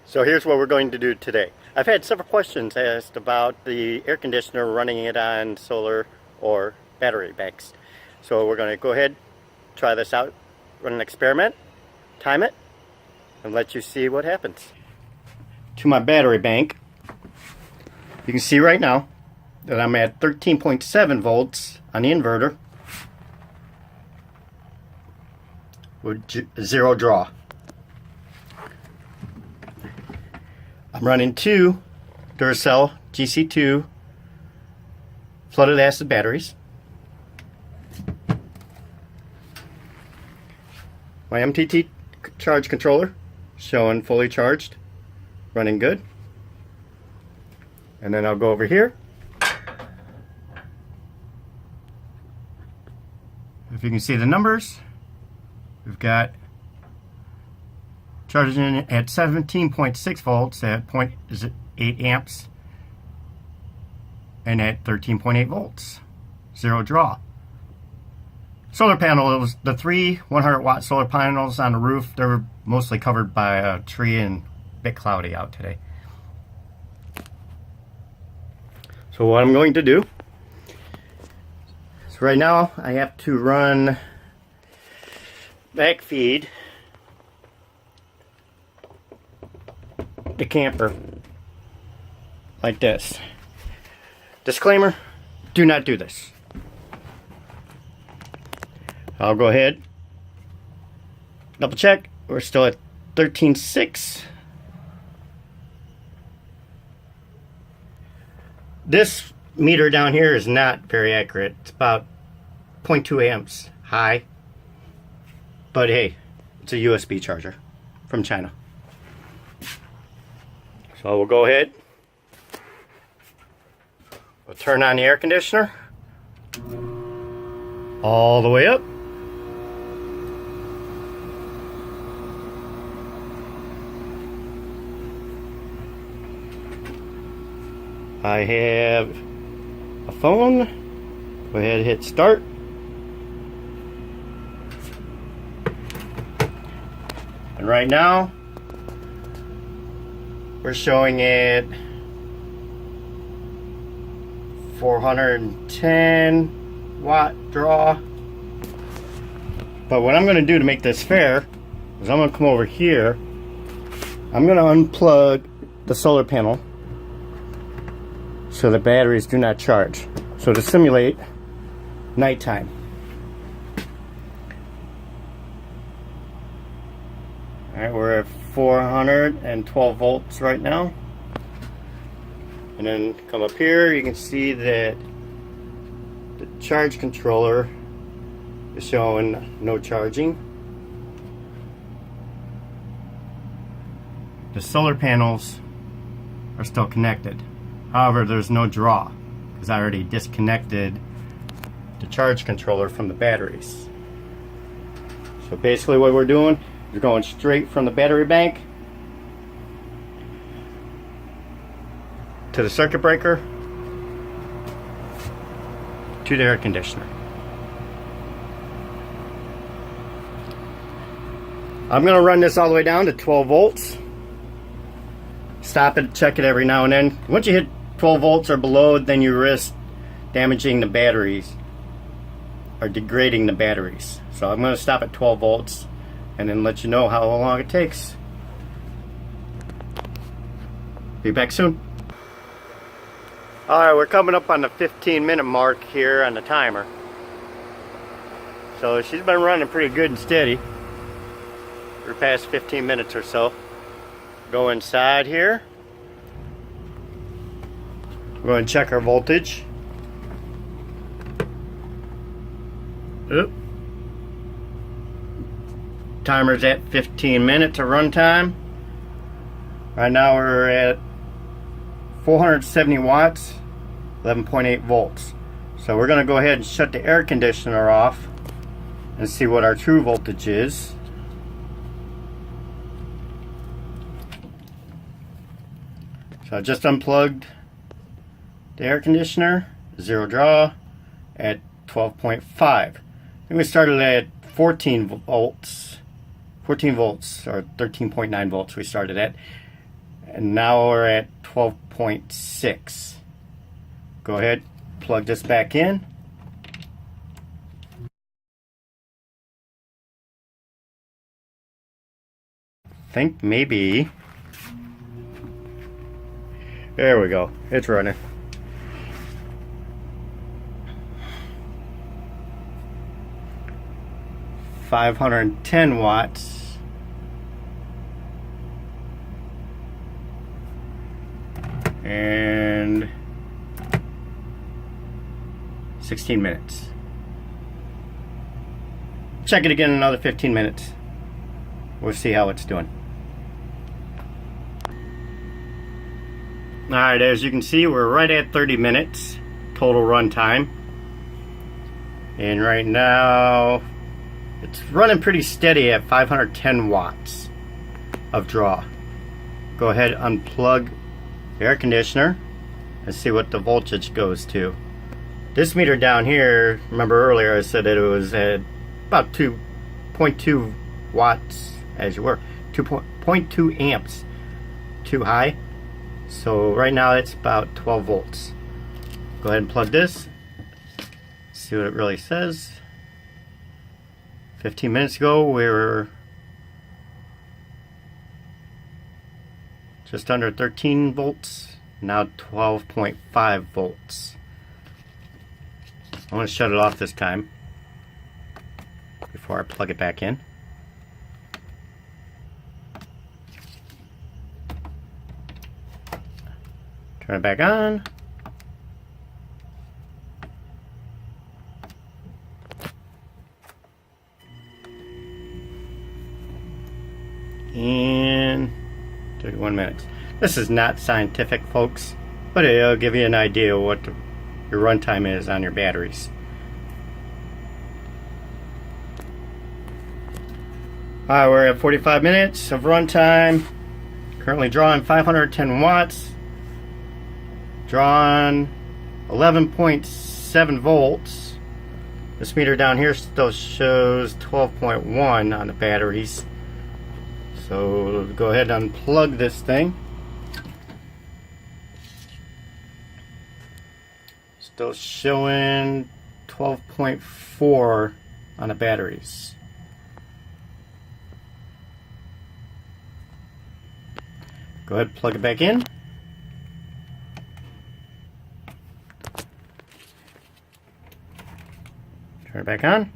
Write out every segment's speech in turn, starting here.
So here's what we're going to do today. I've had several questions asked about the air conditioner, running it on solar or battery banks. So we're going to go ahead, try this out, run an experiment, time it, and let you see what happens. To my battery bank, you can see right now that I'm at 13.7 volts on the inverter with zero draw. I'm running two Duracell GC2 flooded acid batteries. My MTT charge controller showing fully charged, running good. And then I'll go over here. If you can see the numbers, we've got charging at 17.6 volts at 0.8 amps and at 13.8 volts, zero draw. Solar panels, the three 100-watt solar panels on the roof, they're mostly covered by a tree and a bit cloudy out today. So what I'm going to do is right now I have to run back feed the camper like this. Disclaimer, do not do this. I'll go ahead, double check, we're still at 13.6. This meter down here is not very accurate. It's about 0.2 amps high, but hey, it's a USB charger from China. So we'll go ahead, we'll turn on the air conditioner all the way up. I have a phone. Go ahead and hit start. And right now we're showing it 410 watt draw. But what I'm going to do to make this fair is I'm going to come over here. I'm going to unplug the solar panel so the batteries do not charge. So to simulate nighttime. Alright, we're at 412 volts right now. And then come up here, you can see that the charge controller is showing no charging. The solar panels are still connected. However, there's no draw because I already disconnected the charge controller from the batteries. So basically what we're doing, you're going straight from the battery bank to the circuit breaker to the air conditioner. I'm going to run this all the way down to 12 volts. Stop it, check it every now and then. Once you hit 12 volts or below, then you risk damaging the batteries or degrading the batteries. So I'm going to stop at 12 volts and then let you know how long it takes. Be back soon. Alright, we're coming up on the 15-minute mark here on the timer. So she's been running pretty good and steady for the past 15 minutes or so. Go inside here. We're going to check our voltage. Oop. Timer's at 15 minutes of runtime. Right now we're at 470 watts, 11.8 volts. So we're going to go ahead and shut the air conditioner off and see what our true voltage is. So I just unplugged the air conditioner, zero draw at 12.5. And we started at 14 volts, or 13.9 volts we started at. And now we're at 12.6. Go ahead, plug this back in. I think maybe, there we go, it's running. $510 watts. And 16 minutes. Check it again in another 15 minutes. We'll see how it's doing. Alright, as you can see, we're right at 30 minutes total run time. And right now, it's running pretty steady at 510 watts of draw. Go ahead, unplug the air conditioner and see what the voltage goes to. This meter down here, remember earlier I said that it was at about 2.2 watts, as you were, 2.2 amps too high. So right now it's about 12 volts. Go ahead and plug this, see what it really says. 15 minutes ago we were just under 13 volts, now 12.5 volts. I'm going to shut it off this time before I plug it back in. Turn it back on. And 31 minutes. This is not scientific, folks, but it'll give you an idea of what your runtime is on your batteries. Alright, we're at 45 minutes of runtime. Currently drawing 510 watts. Drawing 11.7 volts. This meter down here still shows 12.1 on the batteries. So go ahead and unplug this thing. Still showing 12.4 on the batteries. Go ahead, plug it back in. Turn it back on.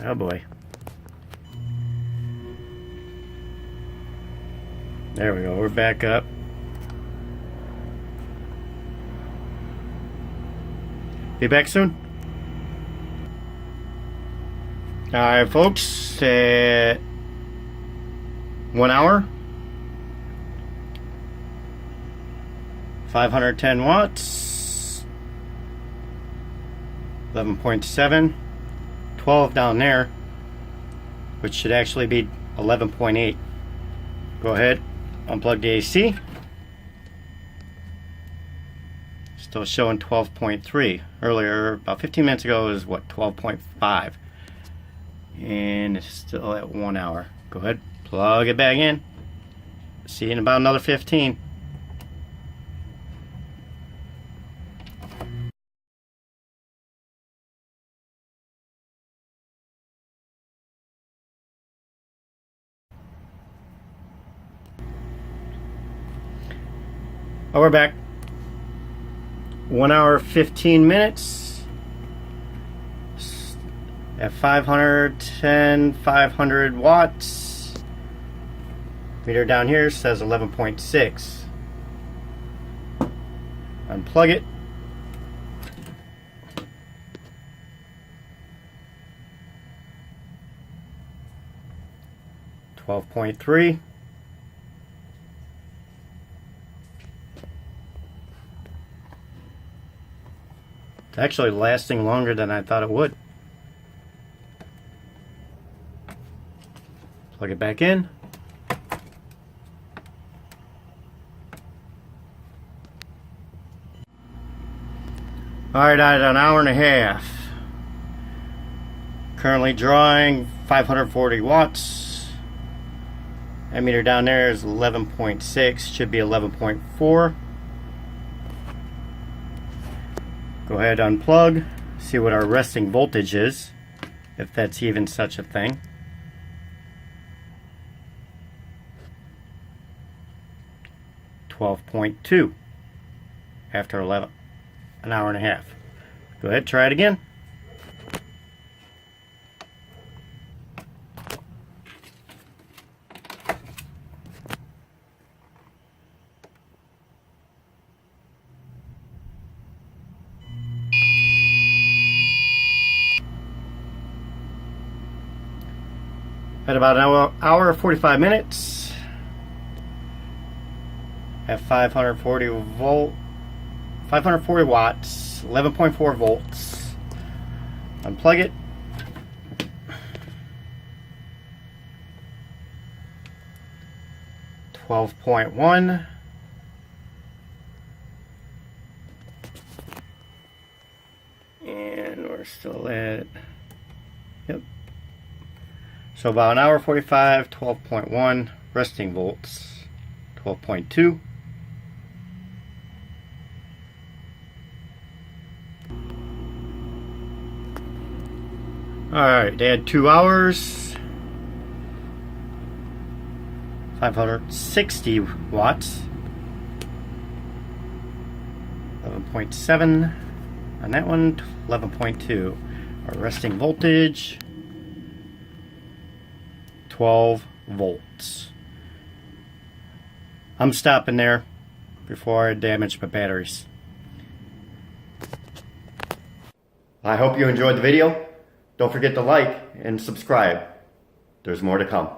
Oh boy. There we go, we're back up. Be back soon. Alright folks, at 1 hour, 510 watts, 11.7, 12 down there, which should actually be 11.8. Go ahead, unplug the AC. Still showing 12.3. Earlier, about 15 minutes ago, it was what, 12.5. And it's still at 1 hour. Go ahead, plug it back in. See you in about another 15. Oh, we're back. 1 hour 15 minutes at 500 watts. Meter down here says 11.6. Unplug it. $12.3. It's actually lasting longer than I thought it would. Plug it back in. Alright, at an hour and a half. Currently drawing 540 watts. Ammeter down there is 11.6, should be 11.4. Go ahead, unplug, see what our resting voltage is, if that's even such a thing. $12.2 after an hour and a half. Go ahead, try it again. At about an hour 45 minutes at 540 watts, 11.4 volts. Unplug it. $12.1. And we're still at, yep. So about an hour 45, 12.1 resting volts, 12.2. Alright, they had 2 hours, 560 watts, 11.7 on that one, 11.2. Our resting voltage, 12 volts. I'm stopping there before I damage my batteries. I hope you enjoyed the video. Don't forget to like and subscribe. There's more to come.